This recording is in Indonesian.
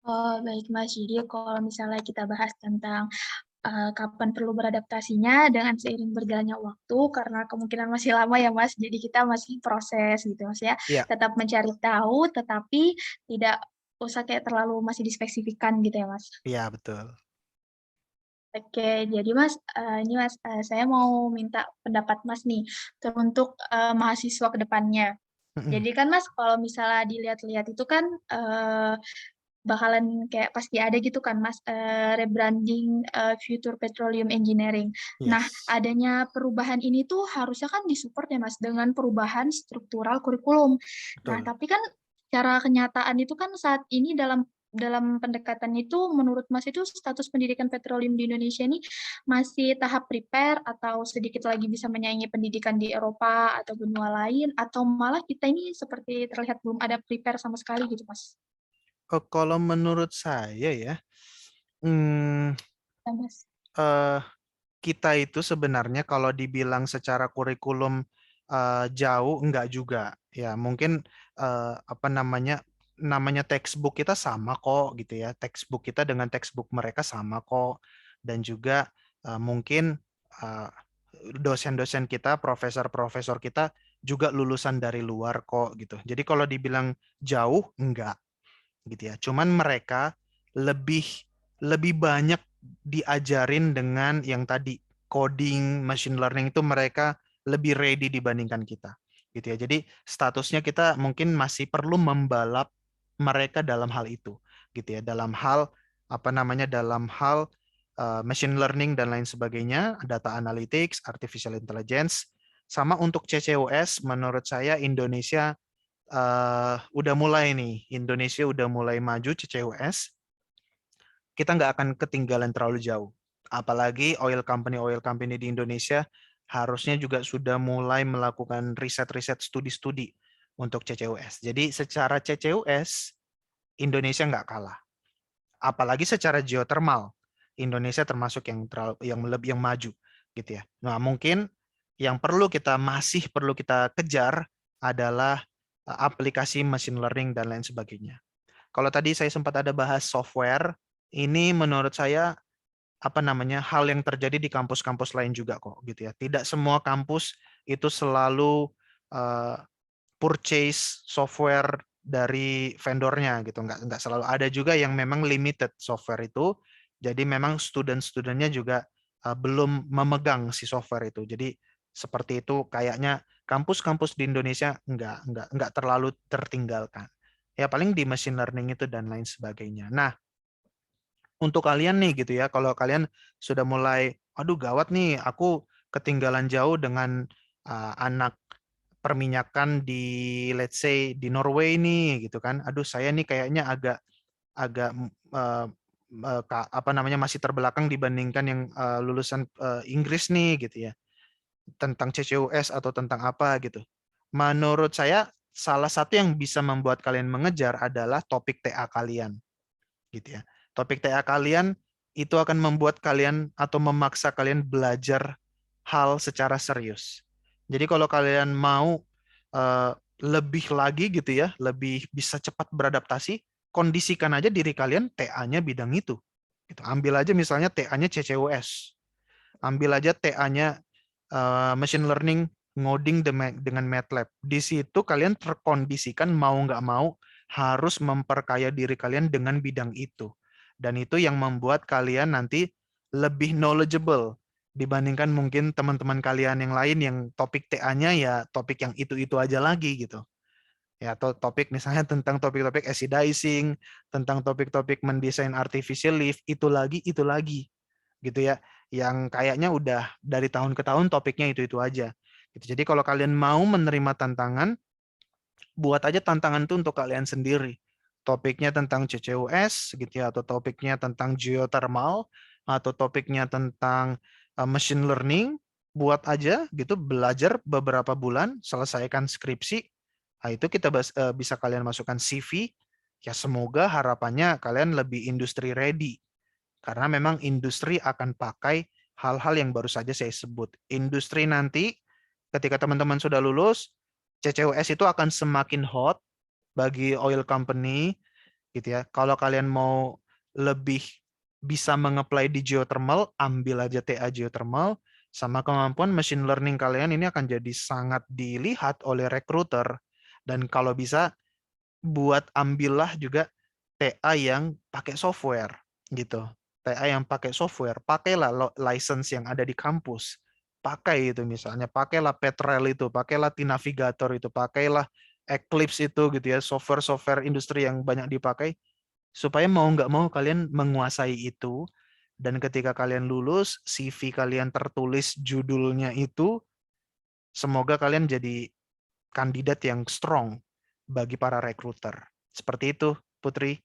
Oh, baik Mas. Jadi kalau misalnya kita bahas tentang kapan perlu beradaptasinya dengan seiring berjalannya waktu, karena kemungkinan masih lama ya Mas, jadi kita masih proses gitu Mas ya. Iya, Tetap mencari tahu, tetapi tidak usah kayak terlalu masih dispesifikan gitu ya Mas. iya betul. Oke, jadi Mas, ini Mas, saya mau minta pendapat Mas nih, untuk mahasiswa ke depannya. Mhm, Jadi kan Mas, kalau misalnya dilihat-lihat itu kan, bakalan kayak pasti ada gitu kan Mas, rebranding, Future Petroleum Engineering. Nah, yes, adanya perubahan ini tuh harusnya kan disupport ya Mas, dengan perubahan struktural kurikulum. Nah, betul. tapi kan secara kenyataan itu kan saat ini dalam pendekatan itu menurut Mas itu status pendidikan petroleum di Indonesia ini masih tahap prepare atau sedikit lagi bisa menyaingi pendidikan di Eropa atau benua lain, atau malah kita ini seperti terlihat belum ada prepare sama sekali gitu Mas? Kalau menurut saya ya, mmm, Ya Mas. eee, kita itu sebenarnya kalau dibilang secara kurikulum, jauh, enggak juga. Ya mungkin, apa namanya textbook kita sama kok gitu ya, textbook kita dengan textbook mereka sama kok. Dan juga, mungkin, eee, dosen-dosen kita, profesor-profesor kita juga lulusan dari luar kok gitu. Jadi kalau dibilang jauh, enggak. Gitu ya. Cuman mereka lebih lebih banyak diajarin dengan yang tadi coding, machine learning itu mereka lebih ready dibandingkan kita. Gitu ya. Jadi statusnya kita mungkin masih perlu membalap mereka dalam hal itu, gitu ya. Dalam hal apa namanya? Dalam hal machine learning dan lain sebagainya, data analytics, artificial intelligence. Sama untuk CCUS, menurut saya Indonesia udah mulai nih, Indonesia udah mulai maju CCUS, kita nggak akan ketinggalan terlalu jauh. Apalagi oil company di Indonesia harusnya juga sudah mulai melakukan riset-riset studi-studi untuk CCUS. Jadi secara CCUS, Indonesia nggak kalah. Apalagi secara geothermal, Indonesia termasuk yang lebih yang maju gitu ya. Nah, mungkin yang masih perlu kita kejar adalah aplikasi machine learning dan lain sebagainya. Kalau tadi saya sempat ada bahas software, ini menurut saya apa namanya hal yang terjadi di kampus-kampus lain juga kok gitu ya. Tidak semua kampus itu selalu uh, purchase software dari vendornya gitu. Nggak selalu ada juga yang memang limited software itu. Jadi memang student-studentnya juga belum memegang si software itu. Jadi seperti itu kayaknya kampus-kampus di Indonesia nggak terlalu tertinggalkan. Ya paling di machine learning itu dan lain sebagainya. Nah, untuk kalian nih gitu ya, kalau kalian sudah mulai, aduh gawat nih, aku ketinggalan jauh dengan anak perminyakan di let's say di Norway nih gitu kan. Aduh saya nih kayaknya agak agak apa namanya masih terbelakang dibandingkan yang lulusan Inggris nih gitu ya. Tentang CCUS atau tentang apa gitu. Menurut saya salah satu yang bisa membuat kalian mengejar adalah topik TA kalian gitu ya. Topik TA kalian itu akan membuat kalian atau memaksa kalian belajar hal secara serius. Jadi kalau kalian mau eh, lebih lagi gitu ya, lebih bisa cepat beradaptasi, kondisikan aja diri kalian TA-nya bidang itu. Gitu. Ambil aja misalnya TA-nya CCUS. Ambil aja TA-nya machine learning ngoding dengan MATLAB. Di situ kalian terkondisikan mau nggak mau harus memperkaya diri kalian dengan bidang itu. Dan itu yang membuat kalian nanti lebih knowledgeable dibandingkan mungkin teman-teman kalian yang lain yang topik TA-nya ya topik yang itu-itu aja lagi gitu. Ya, atau topik misalnya tentang topik-topik acidizing, tentang topik-topik mendesain artificial leaf, itu lagi gitu ya, yang kayaknya udah dari tahun ke tahun topiknya itu aja gitu. Jadi kalau kalian mau menerima tantangan, buat aja tantangan itu untuk kalian sendiri. Topiknya tentang CCUS gitu ya, atau topiknya tentang geothermal, atau topiknya tentang machine learning, buat aja gitu, belajar beberapa bulan, selesaikan skripsi. Nah, itu kita bisa kalian masukkan CV. Ya semoga harapannya kalian lebih industri ready, karena memang industri akan pakai hal-hal yang baru saja saya sebut. Industri nanti ketika teman-teman sudah lulus, CCUS itu akan semakin hot bagi oil company gitu ya. Kalau kalian mau lebih bisa mengapply di geothermal, ambil aja TA geothermal, sama kemampuan machine learning kalian ini akan jadi sangat dilihat oleh recruiter. Dan kalau bisa, buat ambillah juga TA yang pakai software gitu. TA yang pakai software, pakailah license yang ada di kampus. Pakai itu misalnya, pakailah Petrel itu, pakailah T-Navigator itu, pakailah Eclipse itu gitu ya, software-software industri yang banyak dipakai supaya mau nggak mau kalian menguasai itu dan ketika kalian lulus, CV kalian tertulis judulnya itu, semoga kalian jadi kandidat yang strong bagi para recruiter. Seperti itu, Putri.